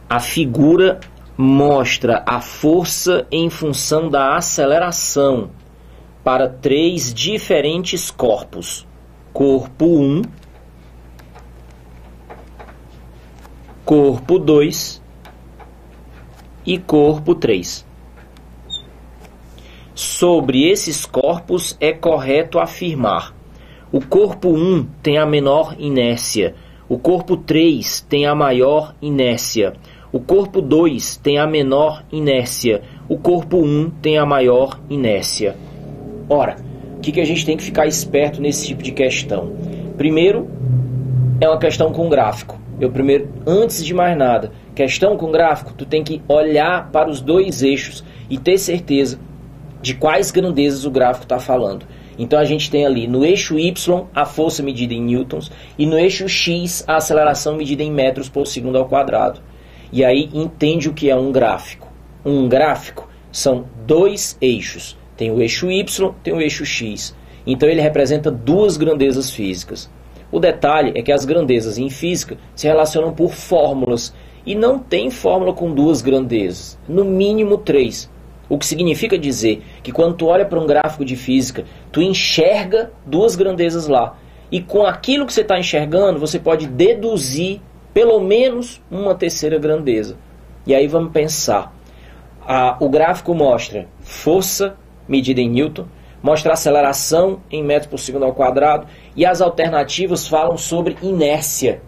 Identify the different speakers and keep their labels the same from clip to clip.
Speaker 1: A figura mostra a força em função da aceleração para 3 diferentes corpos. Corpo 1, corpo 2 e corpo 3. Sobre esses corpos é correto afirmar: o corpo 1 tem a menor inércia, o corpo 3 tem a maior inércia, o corpo 2 tem a menor inércia, o corpo 1 tem a maior inércia. Ora, o que a gente tem que ficar esperto nesse tipo de questão? Primeiro, é uma questão com gráfico. Antes de mais nada, questão com gráfico, tu tem que olhar para os 2 eixos e ter certeza de quais grandezas o gráfico está falando. Então a gente tem ali no eixo Y a força medida em newtons e no eixo X a aceleração medida em metros por segundo ao quadrado. E aí entende o que é um gráfico. Um gráfico são 2 eixos. Tem o eixo Y, tem o eixo X. Então ele representa 2 grandezas físicas. O detalhe é que as grandezas em física se relacionam por fórmulas. E não tem fórmula com 2 grandezas. No mínimo 3. O que significa dizer que quando tu olha para um gráfico de física, tu enxerga 2 grandezas lá. E com aquilo que você está enxergando, você pode deduzir pelo menos uma terceira grandeza. E aí vamos pensar. O gráfico mostra força medida em newton, mostra aceleração em metros por segundo ao quadrado, e as alternativas falam sobre inércia.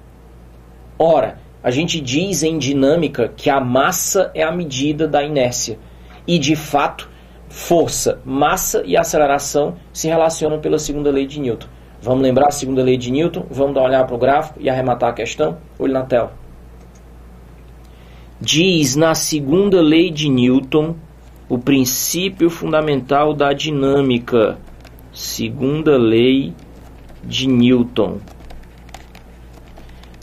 Speaker 1: Ora, a gente diz em dinâmica que a massa é a medida da inércia. E, de fato, força, massa e aceleração se relacionam pela segunda lei de Newton. Vamos lembrar a segunda lei de Newton? Vamos dar uma olhada para o gráfico e arrematar a questão? Olhe na tela. Diz na segunda lei de Newton o princípio fundamental da dinâmica. Segunda lei de Newton.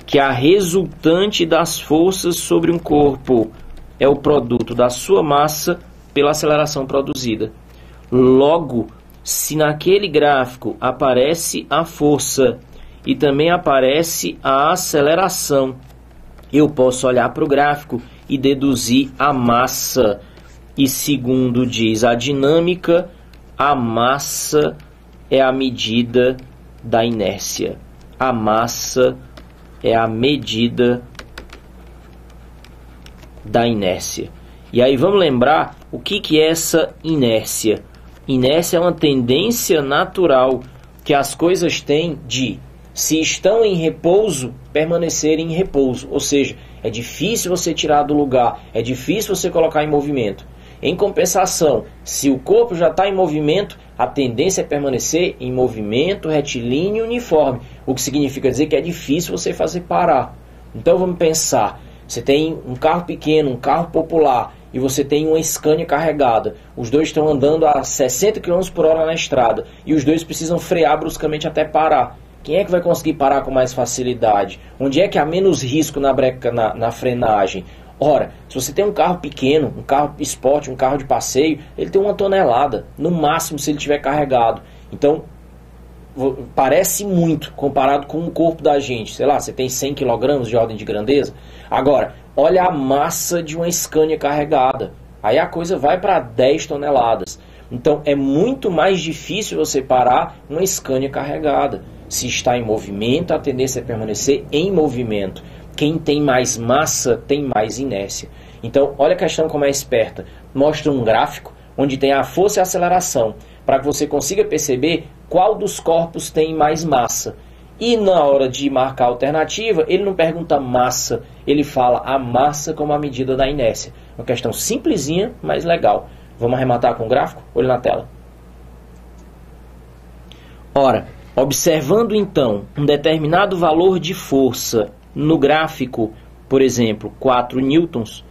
Speaker 1: Que a resultante das forças sobre um corpo é o produto da sua massa pela aceleração produzida. Logo, se naquele gráfico aparece a força e também aparece a aceleração, eu posso olhar para o gráfico e deduzir a massa. E segundo diz a dinâmica, a massa é a medida da inércia. A massa é a medida da inércia. E aí vamos lembrar o que é essa inércia. Inércia é uma tendência natural que as coisas têm de, se estão em repouso, permanecerem em repouso. Ou seja, é difícil você tirar do lugar, é difícil você colocar em movimento. Em compensação, se o corpo já está em movimento, a tendência é permanecer em movimento retilíneo uniforme, o que significa dizer que é difícil você fazer parar. Então vamos pensar, você tem um carro pequeno, um carro popular, e você tem uma Scania carregada. Os dois estão andando a 60 km por hora na estrada, e os dois precisam frear bruscamente até parar. Quem é que vai conseguir parar com mais facilidade? Onde é que há menos risco na frenagem? Ora, se você tem um carro pequeno, um carro esporte, um carro de passeio, ele tem 1 tonelada, no máximo se ele estiver carregado. Então, parece muito comparado com o corpo da gente. Sei lá, você tem 100 kg de ordem de grandeza. Agora, olha a massa de uma Scania carregada. Aí a coisa vai para 10 toneladas. Então, é muito mais difícil você parar uma Scania carregada. Se está em movimento, a tendência é permanecer em movimento. Quem tem mais massa tem mais inércia. Então, olha a questão como é esperta. Mostra um gráfico onde tem a força e a aceleração, para que você consiga perceber qual dos corpos tem mais massa. E na hora de marcar a alternativa, ele não pergunta massa, ele fala a massa como a medida da inércia. Uma questão simplesinha, mas legal. Vamos arrematar com o gráfico? Olha na tela. Ora, observando então um determinado valor de força no gráfico, por exemplo, 4 newtons,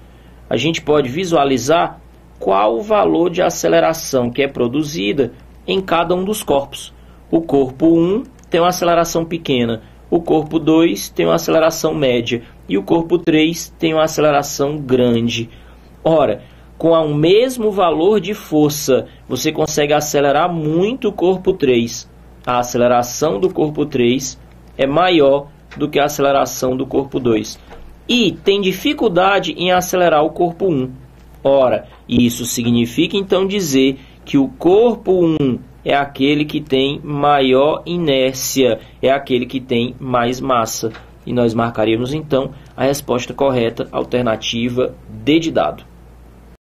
Speaker 1: a gente pode visualizar qual o valor de aceleração que é produzida em cada um dos corpos. O corpo 1 tem uma aceleração pequena, o corpo 2 tem uma aceleração média e o corpo 3 tem uma aceleração grande. Ora, com o mesmo valor de força, você consegue acelerar muito o corpo 3. A aceleração do corpo 3 é maior do que a aceleração do corpo 2. e tem dificuldade em acelerar o corpo 1. Ora, isso significa então dizer que o corpo 1 é aquele que tem maior inércia, é aquele que tem mais massa. E nós marcaríamos então a resposta correta, alternativa D de dado.